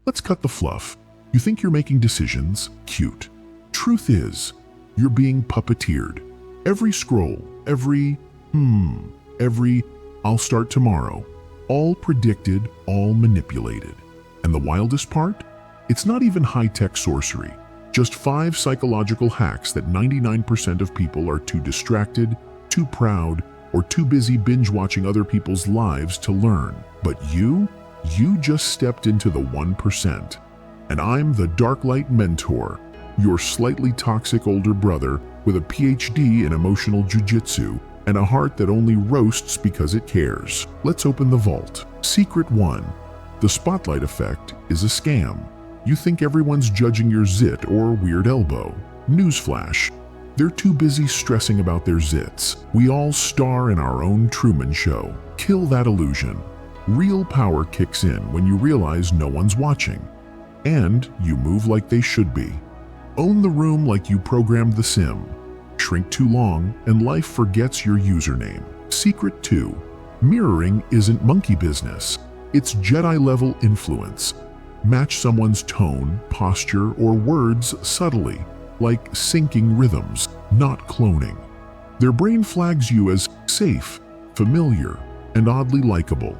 Let's cut the fluff. You think you're making decisions? Cute. Truth is, you're being puppeteered. Every scroll, every I'll start tomorrow, all predicted, all manipulated. And the wildest part? It's not even high-tech sorcery. Just 5 psychological hacks that 99% of people are too distracted, too proud, or too busy binge-watching other people's lives to learn. But you just stepped into the 1%. And I'm the Dark Light Mentor, your slightly toxic older brother with a PhD in emotional jujitsu and a heart that only roasts because it cares. Let's open the vault. Secret 1. The spotlight effect is a scam. You think everyone's judging your zit or weird elbow. Newsflash. They're too busy stressing about their zits. We all star in our own Truman Show. Kill that illusion. Real power kicks in when you realize no one's watching. And you move like they should be. Own the room like you programmed the sim. Shrink too long and life forgets your username. Secret 2. Mirroring isn't monkey business. It's Jedi-level influence. Match someone's tone, posture, or words subtly, like syncing rhythms, not cloning. Their brain flags you as safe, familiar, and oddly likable.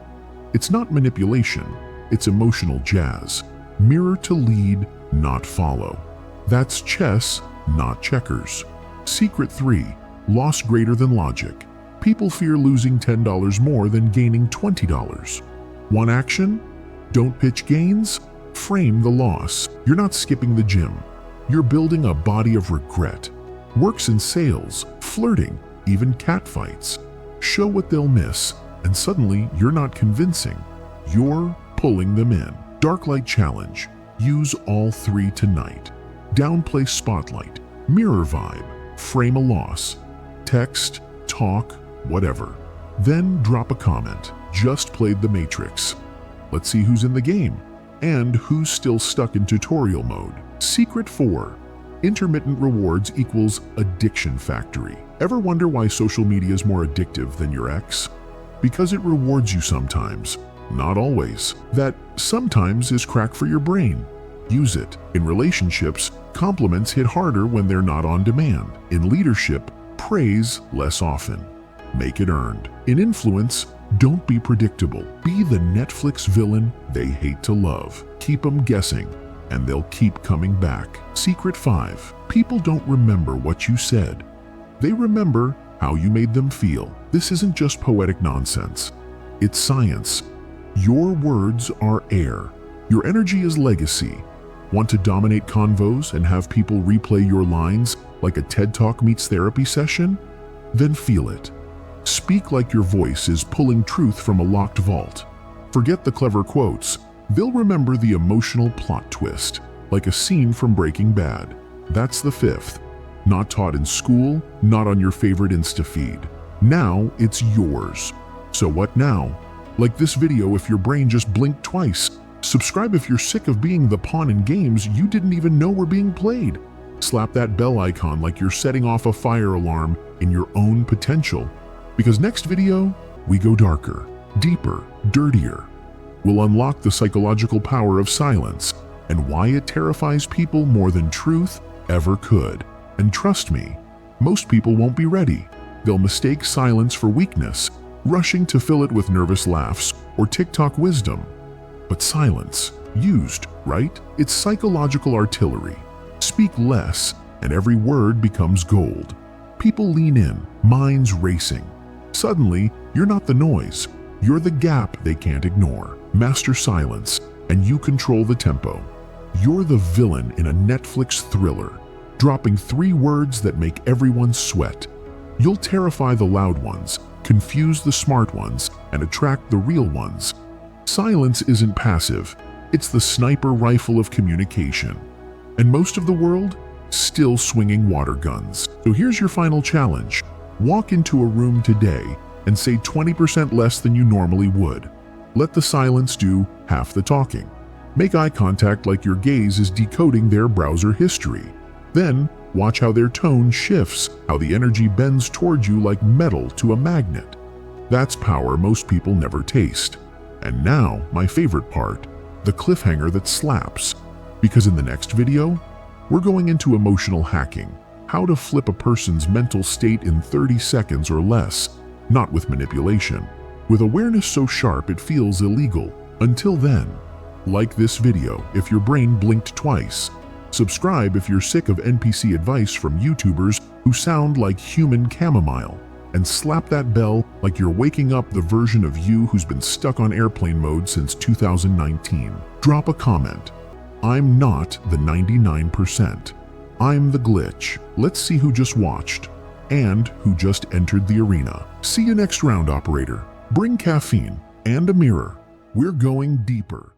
It's not manipulation, it's emotional jazz. Mirror to lead, not follow. That's chess, not checkers. Secret 3. Loss greater than logic. People fear losing $10 more than gaining $20. One action? Don't pitch gains? Frame the loss. You're not skipping the gym. You're building a body of regret. Works in sales, flirting, even catfights. Show what they'll miss, and suddenly you're not convincing. You're pulling them in. Dark Light Challenge. Use all 3 tonight. Downplay spotlight. Mirror vibe. Frame a loss. Text, talk, whatever. Then drop a comment. Just played the Matrix. Let's see who's in the game and who's still stuck in tutorial mode. Secret 4. Intermittent rewards equals addiction factory. Ever wonder why social media is more addictive than your ex? Because it rewards you sometimes, not always. That sometimes is crack for your brain. Use it. In relationships, compliments hit harder when they're not on demand. In leadership, praise less often. Make it earned. In influence, don't be predictable. Be the Netflix villain they hate to love. Keep them guessing, and they'll keep coming back. Secret 5. People don't remember what you said. They remember how you made them feel. This isn't just poetic nonsense. It's science. Your words are air. Your energy is legacy. Want to dominate convos and have people replay your lines like a TED Talk meets therapy session? Then feel it. Speak like your voice is pulling truth from a locked vault. Forget the clever quotes. They'll remember the emotional plot twist, like a scene from Breaking Bad. That's the 5th. Not taught in school, not on your favorite Insta feed. Now it's yours. So what now? Like this video if your brain just blinked twice. Subscribe if you're sick of being the pawn in games you didn't even know were being played. Slap that bell icon like you're setting off a fire alarm in your own potential. Because next video, we go darker, deeper, dirtier. We'll unlock the psychological power of silence and why it terrifies people more than truth ever could. And trust me, most people won't be ready. They'll mistake silence for weakness, rushing to fill it with nervous laughs or TikTok wisdom. But silence, used right, it's psychological artillery. Speak less, and every word becomes gold. People lean in, minds racing. Suddenly, you're not the noise. You're the gap they can't ignore. Master silence, and you control the tempo. You're the villain in a Netflix thriller, dropping 3 words that make everyone sweat. You'll terrify the loud ones, confuse the smart ones, and attract the real ones. Silence isn't passive. It's the sniper rifle of communication. And most of the world, still swinging water guns. So here's your final challenge. Walk into a room today and say 20% less than you normally would. Let the silence do half the talking. Make eye contact like your gaze is decoding their browser history. Then, watch how their tone shifts, how the energy bends toward you like metal to a magnet. That's power most people never taste. And now, my favorite part. the cliffhanger that slaps. Because in the next video, we're going into emotional hacking, how to flip a person's mental state in 30 seconds or less, not with manipulation. With awareness so sharp it feels illegal. Until then, like this video if your brain blinked twice. Subscribe if you're sick of NPC advice from YouTubers who sound like human chamomile. And slap that bell like you're waking up the version of you who's been stuck on airplane mode since 2019. Drop a comment. I'm not the 99%. I'm the glitch. Let's see who just watched and who just entered the arena. See you next round, operator. Bring caffeine and a mirror. We're going deeper.